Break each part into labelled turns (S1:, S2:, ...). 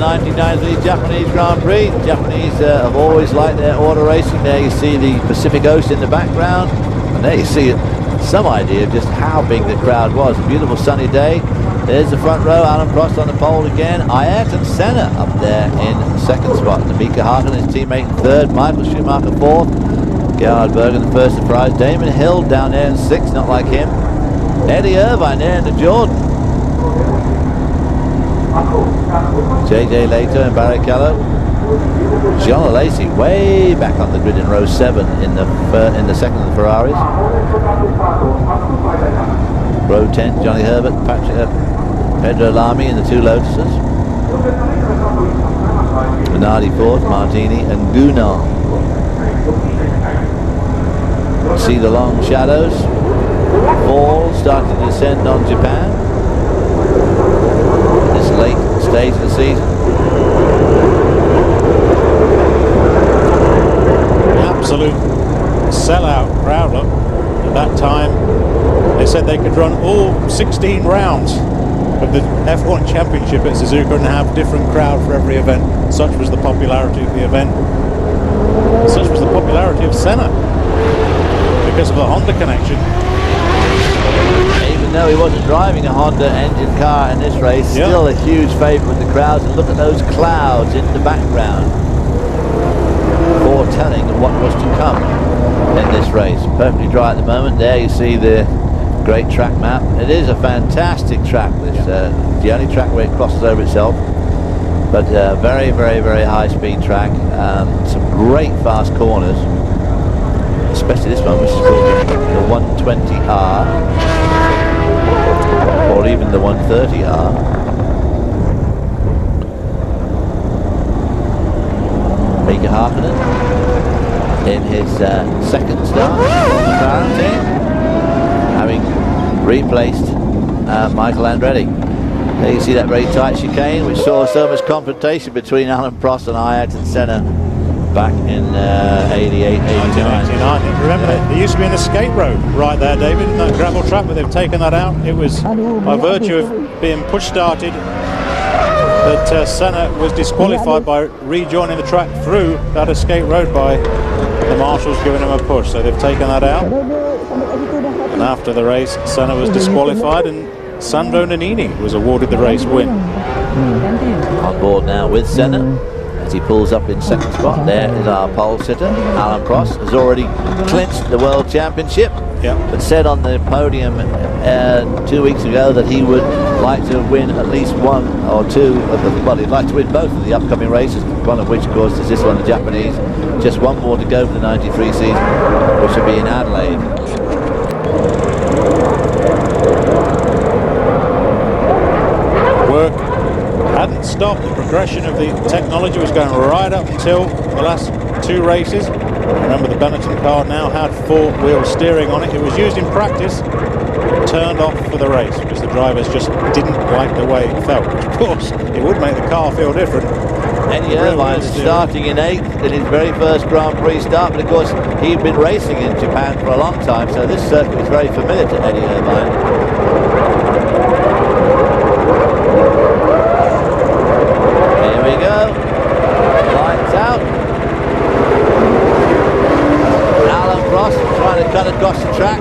S1: 1993 Japanese Grand Prix. Japanese have always liked their auto racing. There you see the Pacific Ocean in the background, and there you see some idea of just how big the crowd was. A beautiful sunny day. There's the front row, Alan Prost on the pole again. Ayrton Senna up there in second spot. Mika Hakkinen, his teammate, in third. Michael Schumacher fourth. Gerhard Berger the first surprise. Damon Hill down there in sixth, not like him. Eddie Irvine there in the Jordan. JJ Leto and Barrichello. John Lacey way back on the grid in row 7 in the second of the Ferraris. Row 10, Johnny Herbert, Pedro Lamy in the 2 Lotuses. Minardi fourth, Martini and Gunnar. See the long shadows. Fall starting to descend on Japan. This late stage of the season.
S2: Absolute sellout crowd look. At that time, they said they could run all 16 rounds of the F1 Championship at Suzuka and have different crowd for every event. Such was the popularity of the event. Such was the popularity of Senna because of the Honda connection.
S1: Even though he wasn't driving a Honda engine car in this race, still a huge favourite with the crowds. And look at those clouds in the background, foretelling of what was to come in this race. Perfectly dry at the moment. There you see the great track map. It is a fantastic track. This the only track where it crosses over itself, but very, very, very high speed track. Some great fast corners, especially this one, which is called the 120R, or even the 130R. Mika Hakkinen in his second start on the McLaren team, having replaced Michael Andretti. There you see that very tight chicane which saw so much confrontation between Alan Prost and Ayrton Senna back in 88, 89.
S2: Remember, there used to be an escape road right there, David, in that gravel track, but they've taken that out. It was by virtue of being push-started that Senna was disqualified by rejoining the track through that escape road by the marshals giving him a push. So they've taken that out. And after the race, Senna was disqualified and Sandro Nannini was awarded the race win.
S1: On board now with Senna as he pulls up in second spot. There is our pole sitter. Alan Prost has already clinched the World Championship, but said on the podium 2 weeks ago that he would like to win at least one or two of the, well, he'd like to win both of the upcoming races, one of which of course is this one, the Japanese. Just one more to go for the 93 season, which will be in Adelaide.
S2: Work hadn't stopped. The progression of the technology was going right up until the last 2 races. Remember, the Benetton car now had 4-wheel steering on it. It was used in practice, turned off for the race because the drivers just didn't like the way it felt, which of course it would make the car feel different.
S1: Eddie Irvine starting in 8th in his very first Grand Prix start, but of course he'd been racing in Japan for a long time, so this circuit was very familiar to Eddie Irvine. Here we go, lights out. Alan Prost trying to cut across the track,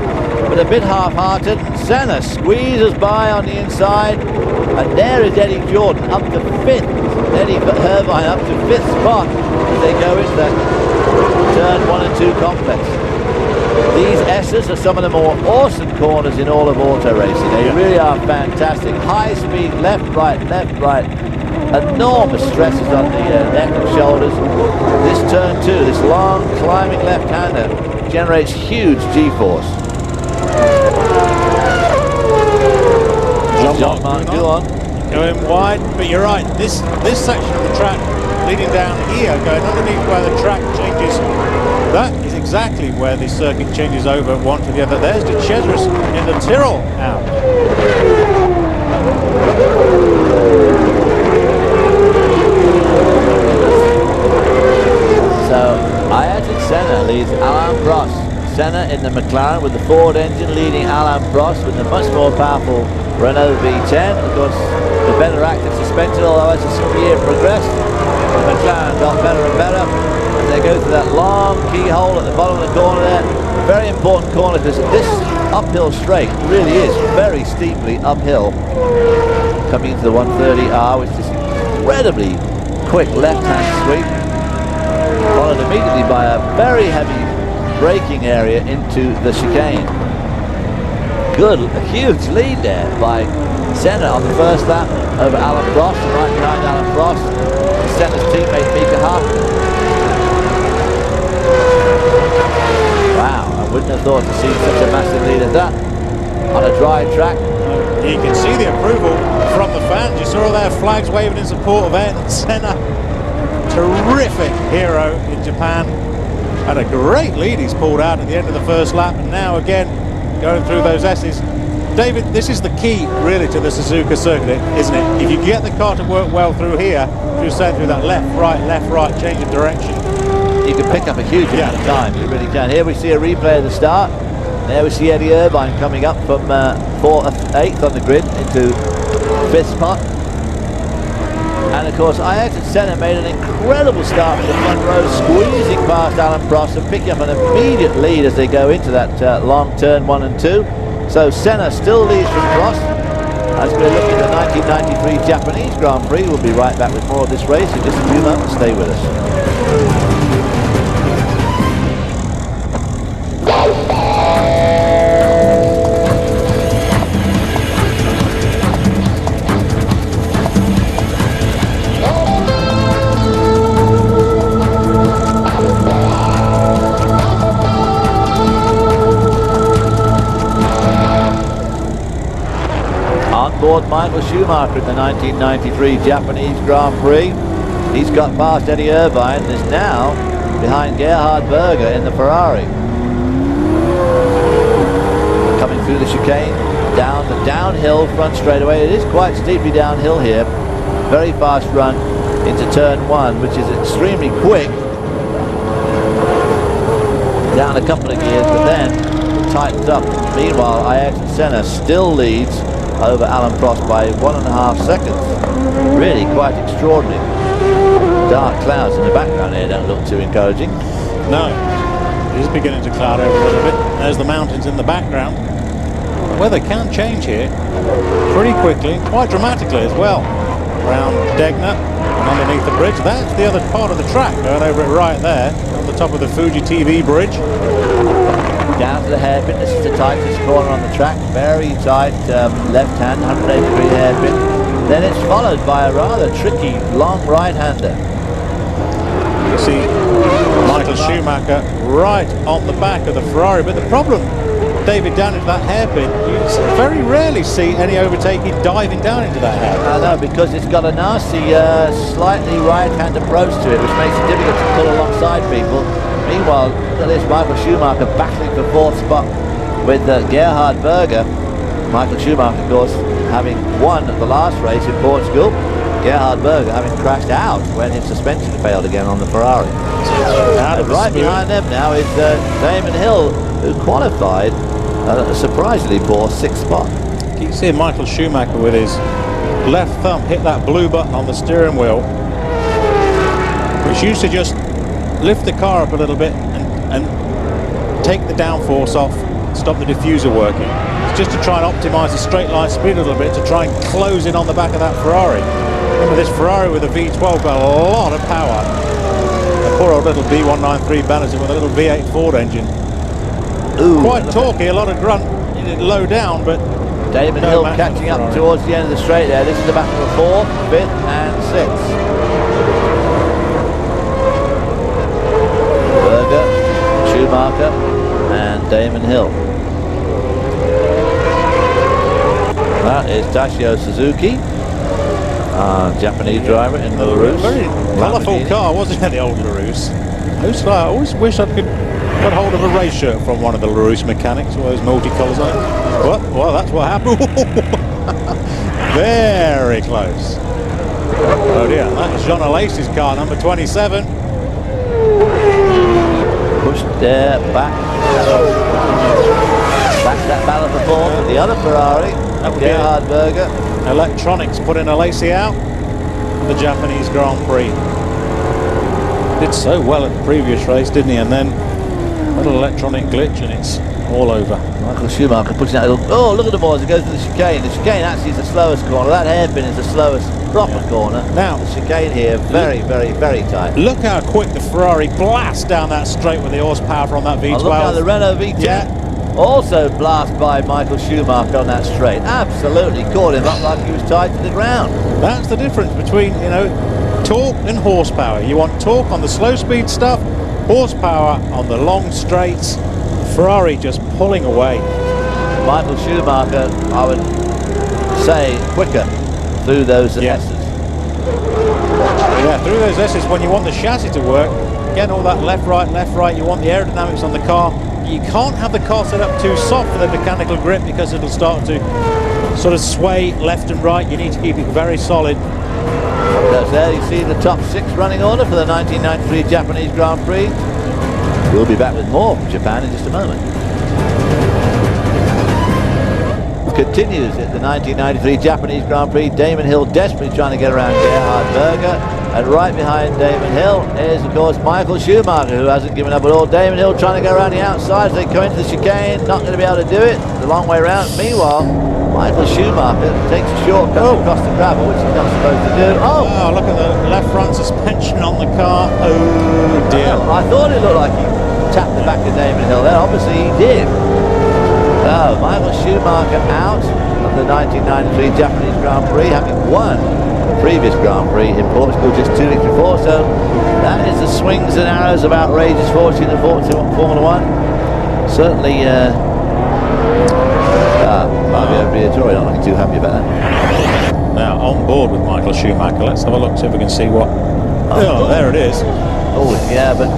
S1: but a bit half-hearted. Senna squeezes by on the inside, and there is Eddie Jordan up to 5th. Eddie Irvine up to 5th spot as they go into that turn 1 and 2 complex. These S's are some of the more awesome corners in all of auto racing. They really are fantastic. High speed, left, right, enormous stresses on the neck and shoulders. This turn 2, this long climbing left-hander, generates huge G-force. Jean-Marc Gouin
S2: going wide, but you're right, this section of the track leading down here, going underneath where the track changes, that is exactly where the circuit changes over one to the other. There's De Cesaris in the Tyrrell out.
S1: So Ayrton Senna leads Alain Prost. Senna in the McLaren with the Ford engine leading Alain Prost with the much more powerful Renault V10. Of course, the better active suspension, although as the year progressed, the McLaren got better and better. And they go through that long keyhole at the bottom of the corner there. Very important corner because this uphill straight really is very steeply uphill. Coming into the 130R, which is incredibly quick left-hand sweep, followed immediately by a very heavy braking area into the chicane. Good, a huge lead there by Senna on the first lap over Alan Prost, right behind Alan Prost, Senna's teammate Mika Hakkinen. Wow, I wouldn't have thought to see such a massive lead as that on a dry track.
S2: You can see the approval from the fans. You saw all their flags waving in support of Ayrton Senna. Terrific hero in Japan. Had a great lead he's pulled out at the end of the first lap, and now again going through those S's. David, this is the key really to the Suzuka circuit, isn't it? If you get the car to work well through here, you're saying through that left, right change of direction,
S1: you can pick up a huge amount of time. You really can. Here we see a replay of the start. There we see Eddie Irvine coming up from 8th on the grid into 5th spot. And of course, Ayrton Senna made an incredible start from the front row, squeezing past Alan Prost and picking up an immediate lead as they go into that long turn 1 and 2. So Senna still leads from Prost. As we're looking at the 1993 Japanese Grand Prix, we'll be right back with more of this race in just a few moments. Stay with us. Aboard Michael Schumacher in the 1993 Japanese Grand Prix. He's got past Eddie Irvine and is now behind Gerhard Berger in the Ferrari. Coming through the chicane, down the downhill front straightaway. It is quite steeply downhill here. Very fast run into turn 1, which is extremely quick. Down a couple of gears, but then tightens up. Meanwhile, Ayrton Senna still leads over Alan Prost by 1.5 seconds. Really quite extraordinary. Dark clouds in the background here don't look too encouraging.
S2: No, it is beginning to cloud over a little bit. There's the mountains in the background. The weather can change here pretty quickly, quite dramatically as well. Around Degner and underneath the bridge. That's the other part of the track, going over it right there on the top of the Fuji TV bridge.
S1: Down to the hairpin. This is the tightest corner on the track. Very tight left hand, 180-degree hairpin. Then it's followed by a rather tricky long right-hander.
S2: You see Michael Schumacher right on the back of the Ferrari, but the problem, David, down into that hairpin, you very rarely see any overtaking diving down into that hairpin.
S1: I know, because it's got a nasty, slightly right-hand approach to it, which makes it difficult to pull alongside people. Meanwhile, look at this, Michael Schumacher battling for 4th spot with Gerhard Berger. Michael Schumacher, of course, having won the last race in Portugal. Gerhard Berger having crashed out when his suspension failed again on the Ferrari. Right behind them now is Damon Hill, who qualified a surprisingly poor 6th spot.
S2: You can see Michael Schumacher with his left thumb hit that blue button on the steering wheel, which used to just lift the car up a little bit and take the downforce off, stop the diffuser working. It's just to try and optimize the straight line speed a little bit to try and close in on the back of that Ferrari. Remember, this Ferrari with a V12 got a lot of power. The poor old little B193 balancing with a little V8 Ford engine.
S1: Ooh,
S2: quite talky, a lot of grunt, low down, but
S1: Damon Hill catching up towards the end of the straight there. This is the battle of 4th, 5th and 6th. Berger, Schumacher and Damon Hill. That is Tashio Suzuki, Japanese driver in Belarus.
S2: Very colourful car, wasn't it, the old Belarus? I always wish I could get hold of a race shirt from one of the Belarus mechanics, all those multicolours on it. Well, that's what happened. Very close. Oh dear, that was John Alace's car, number 27.
S1: Pushed there, back. Back to that battle for 4th with the other Ferrari.
S2: That would be
S1: Gerhard Berger.
S2: electronics putting a Lacey out of the Japanese Grand Prix. Did so well at the previous race, didn't he? And then a little electronic glitch and it's all over.
S1: Michael Schumacher pushing that little... Oh, look at the boys, it goes to the chicane. The chicane actually is the slowest corner. That hairpin is the slowest proper corner.
S2: Now,
S1: the chicane here, very, very, very tight.
S2: Look how quick the Ferrari blasts down that straight with the horsepower from that V12.
S1: Oh, look how the Renault V10 also blast by Michael Schumacher on that straight. Absolutely caught him up like he was tied to the ground.
S2: That's the difference between, you know, torque and horsepower. You want torque on the slow speed stuff, horsepower on the long straights. Ferrari just pulling away.
S1: Michael Schumacher, I would say, quicker through those S's.
S2: Yeah, through those S's, when you want the chassis to work, again, all that left, right, you want the aerodynamics on the car. You can't have the car set up too soft for the mechanical grip because it'll start to sort of sway left and right. You need to keep it very solid.
S1: So there you see the top 6 running order for the 1993 Japanese Grand Prix. We'll be back with more from Japan in just a moment. Continues at the 1993 Japanese Grand Prix. Damon Hill desperately trying to get around Gerhard Berger. And right behind Damon Hill is, of course, Michael Schumacher, who hasn't given up at all. Damon Hill trying to go around the outside as they come into the chicane. Not going to be able to do it. The long way around. Meanwhile, Michael Schumacher takes a shortcut across the gravel, which he's not supposed to do. Oh,
S2: look at the left front suspension on the car. Oh, dear.
S1: I thought it looked like he tapped the back of Damon Hill there. Obviously, he did. So, Michael Schumacher out of the 1993 Japanese Grand Prix, having won the previous Grand Prix in Portugal just 2 weeks before. So, that is the swings and arrows of outrageous fortune in Formula 1. Certainly, Tory not looking too happy about that.
S2: Now, on board with Michael Schumacher, let's have a look, see if we can see what... Oh, there it is.
S1: Oh, yeah, but...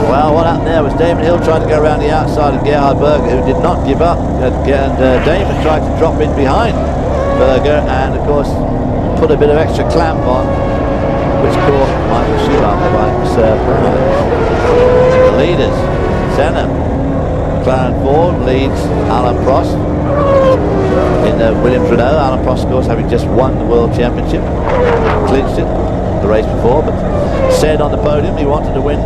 S1: Well, what happened there was Damon Hill tried to go around the outside of Gerhard Berger, who did not give up. And Damon tried to drop in behind Berger and, of course, put a bit of extra clamp on, which caught Michael Schumacher by surprise. The leaders, Senna, McLaren Ford leads Alain Prost in the Williams Renault. Alain Prost, of course, having just won the World Championship, clinched it the race before, but said on the podium he wanted to win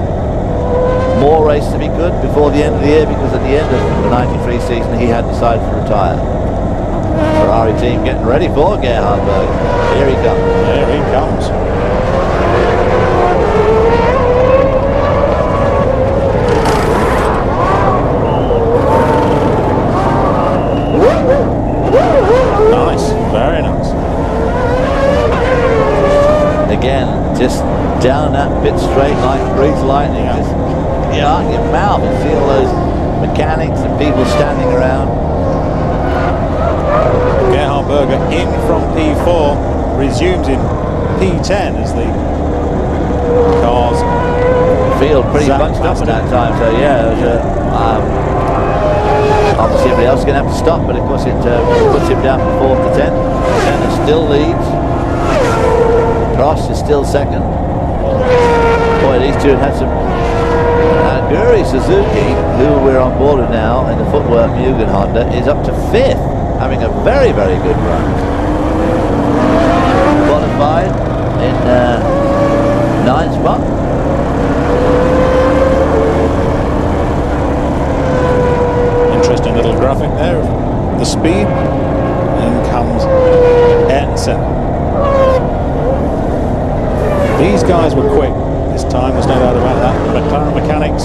S1: more races if he could before the end of the year, because at the end of the 93 season he had decided to retire. Ferrari team getting ready for Gerhard Berger. Here he comes.
S2: There he comes. Nice, very nice.
S1: Again, just down that pit straight like greased lightning.
S2: Yeah.
S1: Just out your mouth and see all those mechanics and people standing around.
S2: Gerhard Berger in from P4, resumes in P10 as the cars
S1: Field pretty bunched up at that time, so yeah, it was obviously everybody else is going to have to stop, but of course it puts him down from 4th to 10th. Senna still leads. Prost is still second. Boy, these two had some... Guri Suzuki, who we're on board with now in the footwork Mugen Honda, is up to 5th, having a very, very good run. Qualified in 9th spot.
S2: Interesting little graphic there of the speed. In comes Ayrton Senna. These guys were quick this time, there's no doubt about that. McLaren mechanics.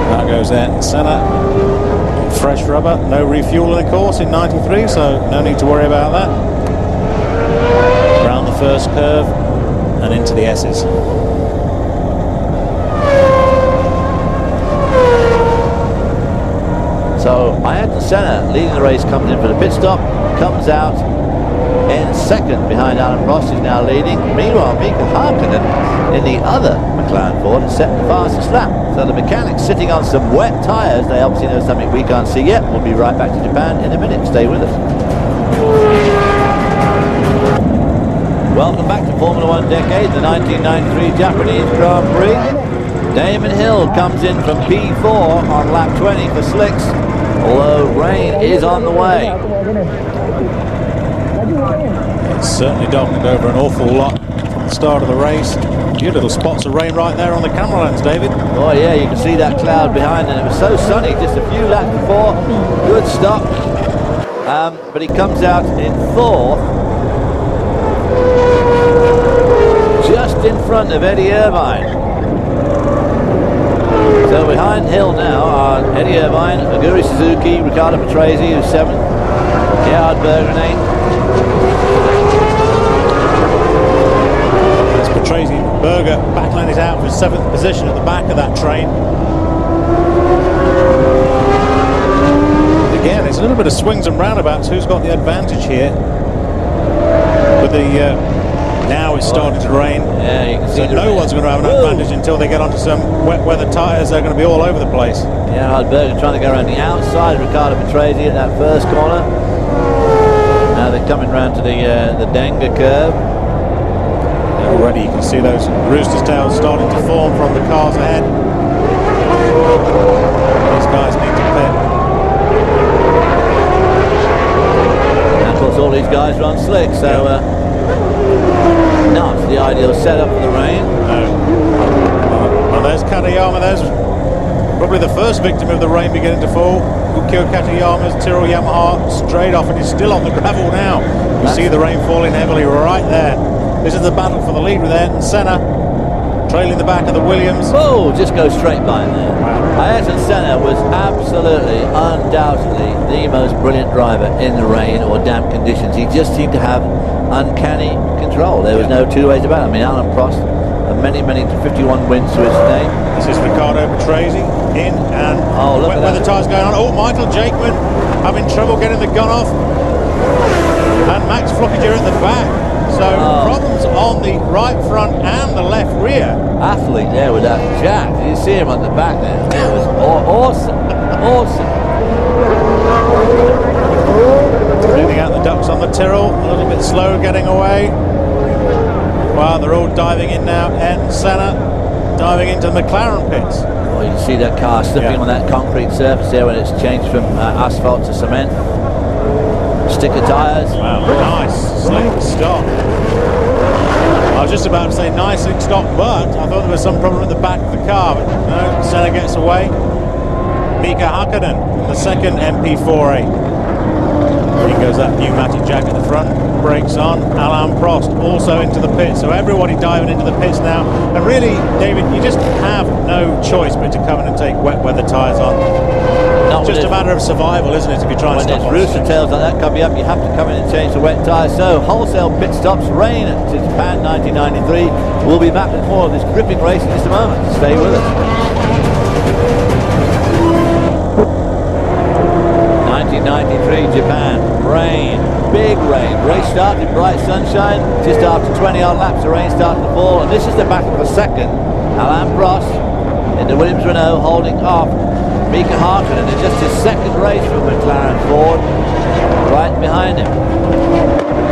S2: That goes Ayrton Senna. Fresh rubber, no refueling of course in 93, so no need to worry about that. Around the first curve and into the S's.
S1: So Ayrton Senna leading the race, comes in for the pit stop, comes out in second behind Alain Prost, who's now leading. Meanwhile, Mika Hakkinen in the other McLaren Ford has set the fastest lap. So the mechanics sitting on some wet tyres, they obviously know something we can't see yet. We'll be right back to Japan in a minute. Stay with us. Welcome back to Formula 1 Decade, the 1993 Japanese Grand Prix. Damon Hill comes in from P4 on lap 20 for slicks, although rain is on the way.
S2: It's certainly darkened over an awful lot from the start of the race. A few little spots of rain right there on the camera lens, David.
S1: Oh yeah, you can see that cloud behind, and it was so sunny just a few laps before. Good stop. But he comes out in fourth, just in front of Eddie Irvine. So behind Hill now are Eddie Irvine, Aguri Suzuki, Riccardo Patrese, who's 7th, Gerhard Berger in 8th.
S2: That's Patrese. Berger battling it out for 7th position at the back of that train. Again, it's a little bit of swings and roundabouts. Who's got the advantage here? With the now it's starting to rain.
S1: Yeah, you can see
S2: so no one's going to have an advantage until they get onto some wet weather tyres. They're going to be all over the place.
S1: Gerhard Berger trying to go around the outside of Riccardo Patrese at that first corner. Now they're coming round to the Denga curve.
S2: Already you can see those rooster's tails starting to form from the cars ahead. These guys need to pit.
S1: And of course all these guys run slick, so not the ideal setup for the rain.
S2: Well, there's Katayama. There's probably the first victim of the rain beginning to fall. Ukyo Katayama's Tyrrell Yamaha straight off, and he's still on the gravel now. You see the rain falling heavily right there. This is the battle for the lead with Ayrton Senna trailing the back of the Williams.
S1: Oh, just go straight by him there.
S2: Wow.
S1: Ayrton Senna was absolutely, undoubtedly the most brilliant driver in the rain or damp conditions. He just seemed to have uncanny control. There was no two ways about it. I mean, Alan Prost, many 51 wins to his name.
S2: This is Riccardo Patrese in, and wet weather tyres going on. Oh, Michael Jakeman having trouble getting the gun off, and Max Flockiger at the back. So problems on the right front and the left rear.
S1: Athlete there with that jack. Did you see him on the back there? It was awesome. Awesome.
S2: Cleaning out the ducks on the Tyrrell, a little bit slow getting away. Well, they're all diving in now, and Senna diving into the McLaren pits.
S1: Oh, you can see that car slipping on that concrete surface there when it's changed from asphalt to cement. Sticker tyres.
S2: Wow, nice slick stop. I was just about to say nice slick stop, but I thought there was some problem at the back of the car, but no, Senna gets away. Mika Hakkinen, the second MP4A. In goes that pneumatic jack at the front, brakes on. Alain Prost also into the pits, so everybody diving into the pits now. And really, David, you just have no choice but to come in and take wet weather tyres on. It's just a matter of survival, isn't it, if you try and stop on
S1: rooster tails like that coming up, you have to come in and change the wet tyres. So wholesale pit stops, rain at Japan 1993. We'll be back with more of this gripping race in just a moment. Stay with us. 1993 Japan, rain, big rain. Race started bright sunshine. Just after 20 odd laps, the rain started to fall, and this is the battle for second. Alain Prost in the Williams Renault holding off Mika Hakkinen in just his second race for McLaren Ford, right behind him.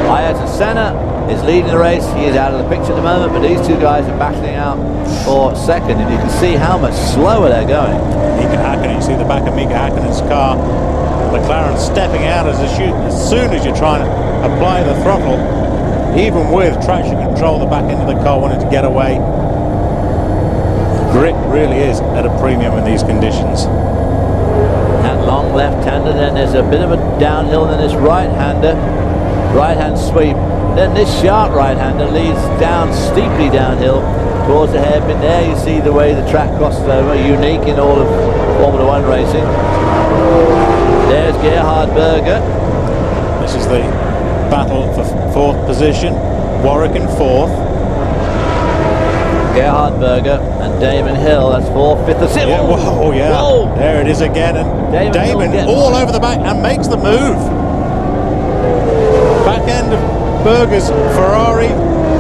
S1: Ayrton Senna is leading the race. He is out of the picture at the moment, but these two guys are battling out for second, and you can see how much slower they're going.
S2: Mika Hakkinen, you see the back of Mika Hakkinen's car. McLaren stepping out as soon as you're trying to apply the throttle, even with traction control, the back end of the car wanted to get away. Grip really is at a premium in these conditions.
S1: That long left-hander, then there's a bit of a downhill, then this right-hander, right-hand sweep. Then this sharp right-hander leads down steeply downhill towards the hairpin. There you see the way the track crosses over, unique in all of Formula One racing. There's Gerhard Berger.
S2: This is the battle for fourth position. Warwick in fourth.
S1: Gerhard Berger and Damon Hill. That's fourth, fifth, and sixth.
S2: Yeah, whoa, yeah. Whoa. There it is again. And Damon all over the back and makes the move. Back end of Berger's Ferrari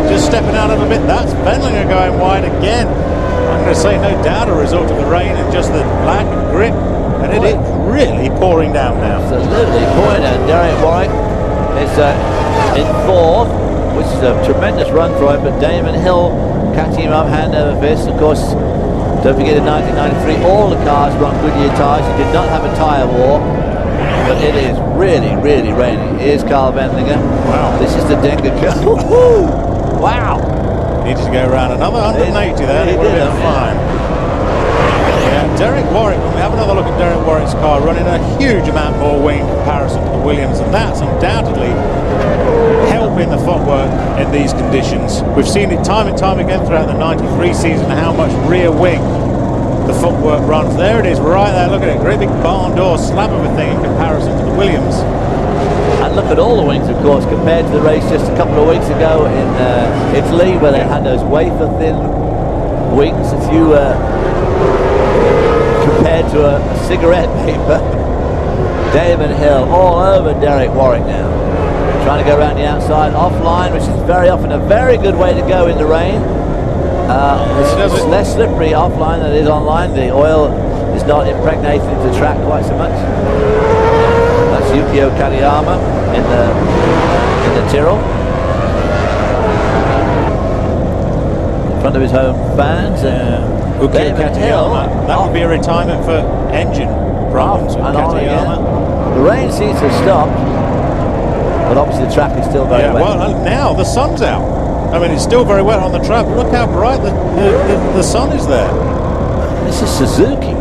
S2: just stepping out a little bit. That's Wendlinger going wide again. I'm going to say no doubt a result of the rain and just the lack of grip. And it is really pouring down now.
S1: Absolutely pouring down. Derek Warwick is in fourth, which is a tremendous run for him, but Damon Hill catching him up hand over fist. Of course, Don't forget in 1993 all the cars were on Goodyear tyres. You did not have a tyre war, but it is really, really raining. Here's Carl Wendlinger.
S2: Wow.
S1: This is the Denga curve. Wow.
S2: Needed to go around another 180 there. It would have been fine. Yeah, Derek Warwick, when we have another look at Derek Warwick's car, running a huge amount more wing in comparison to the Williams, and that's undoubtedly helping the footwork in these conditions. We've seen it time and time again throughout the 93 season, how much rear wing the footwork runs. There it is, right there, look at it, great big barn door slab of a thing in comparison to the Williams.
S1: And look at all the wings, of course, compared to the race just a couple of weeks ago in Italy, where they had those wafer thin wings. If you compared to a cigarette paper. David Hill all over Derek Warwick now. Trying to go around the outside offline, which is very often a very good way to go in the rain. It's less slippery offline than it is online. The oil is not impregnated into the track quite so much. That's Yukio Kariyama in the Tyrrell. In front of his home fans.
S2: Yukio Katayama. That would be a retirement for engine problems with Katayama.
S1: The rain seems to have stopped, but obviously the track is still very wet.
S2: Well, now the sun's out. I mean, it's still very wet on the track, but look how bright the sun is there.
S1: This is Suzuki.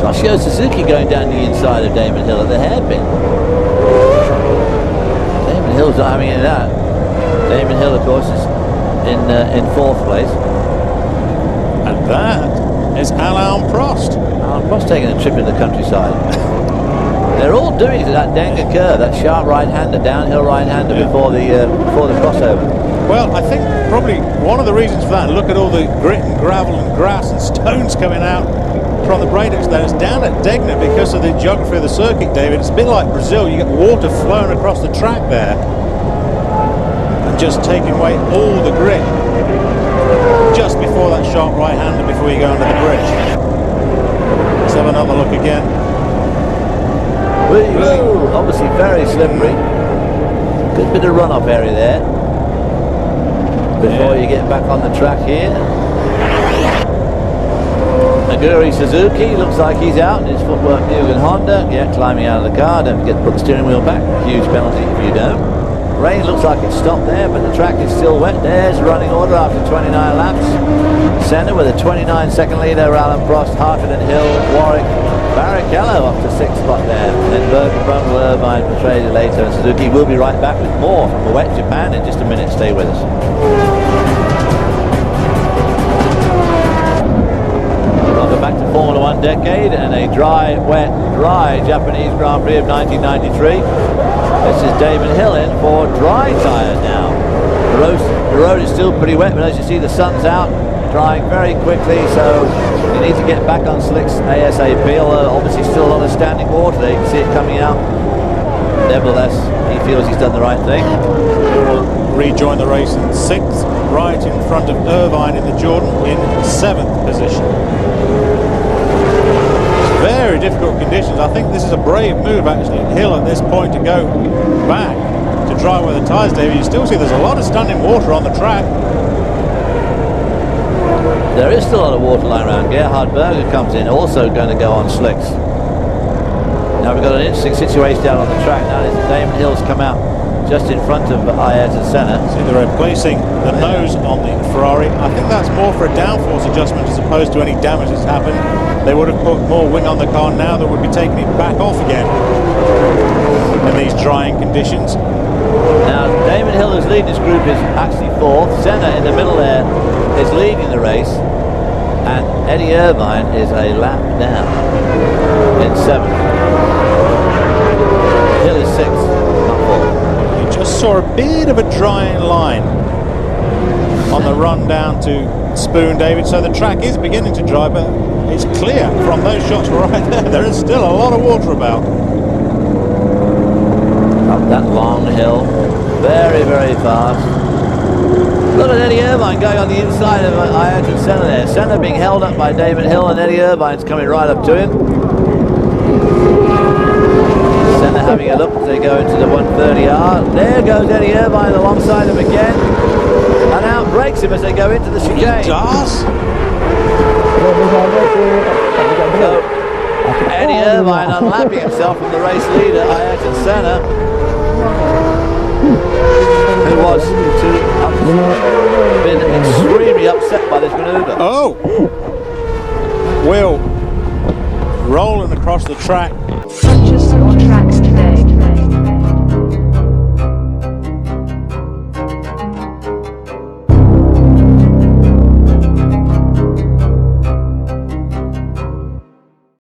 S1: Toshio Suzuki going down the inside of Damon Hill at the hairpin. Damon Hill's not having any of that. Damon Hill, of course, is in fourth place.
S2: And that is Alain Prost.
S1: Alain Prost taking a trip in the countryside. They're all doing it at that Denga curve, that sharp right-hander, downhill right-hander before the crossover.
S2: Well, I think probably one of the reasons for that, look at all the grit and gravel and grass and stones coming out from the Bradex there. It's down at Degner because of the geography of the circuit, David. It's a bit like Brazil. You get water flowing across the track there and just taking away all the grit just before that sharp right-hander before you go under the bridge. Let's have another look again.
S1: Woo, obviously very slippery. Good bit of runoff area there before you get back on the track here. Aguri Suzuki looks like he's out in his footwork. Mugen Honda, climbing out of the car. Don't forget to put the steering wheel back. Huge penalty if you don't. Rain looks like it's stopped there, but the track is still wet. There's running order after 29 laps. Senna with a 29-second lead over Alain Prost, Hartford and Hill, Warwick, Barrichello up to 6th spot there. Then Berger, Brundle, Irvine, Petrelli later, and Suzuki. Will be right back with more from the wet Japan in just a minute. Stay with us. Welcome back to Formula One decade and a dry, wet, dry Japanese Grand Prix of 1993. This is Damon Hill in for dry tyres now. The road is still pretty wet, but as you see, the sun's out, drying very quickly, so you need to get back on slicks ASAP. Although obviously still a lot of standing water there. You can see it coming out. Nevertheless, he feels he's done the right thing.
S2: Will rejoin the race in 6th, right in front of Irvine in the Jordan in 7th position. Very difficult conditions. I think this is a brave move actually at Hill at this point to go back to dry weather tyres, David. You still see there's a lot of standing water on the track.
S1: There is still a lot of water lying around. Gerhard Berger comes in, also going to go on slicks. Now we've got an interesting situation down on the track. Now Damon Hill's come out just in front of Ayrton Senna.
S2: See, they're replacing the nose on the Ferrari. I think that's more for a downforce adjustment as opposed to any damage that's happened. They would have put more wing on the car now. They would be taking it back off again in these drying conditions.
S1: Now Damon Hill, who's leading this group, is actually 4th. Senna in the middle there is leading the race, and Eddie Irvine is a lap down in 7th. Hill is 6th, not 4th.
S2: You just saw a bit of a drying line on the run down to Spoon, David, so the track is beginning to dry, but it's clear from those shots right there. There is still a lot of water about.
S1: Up that long hill, very, very fast. Look at Eddie Irvine going on the inside of Ayrton Senna there. Senna being held up by Damon Hill, and Eddie Irvine's coming right up to him. Senna having a look as they go into the 130R. There goes Eddie Irvine alongside him again, and out breaks him as they go into the chicane.
S2: He does?
S1: mind unlapping himself from the race leader, Ayrton Senna, who was been extremely upset by this manoeuvre.
S2: Oh! Will rolling across the track.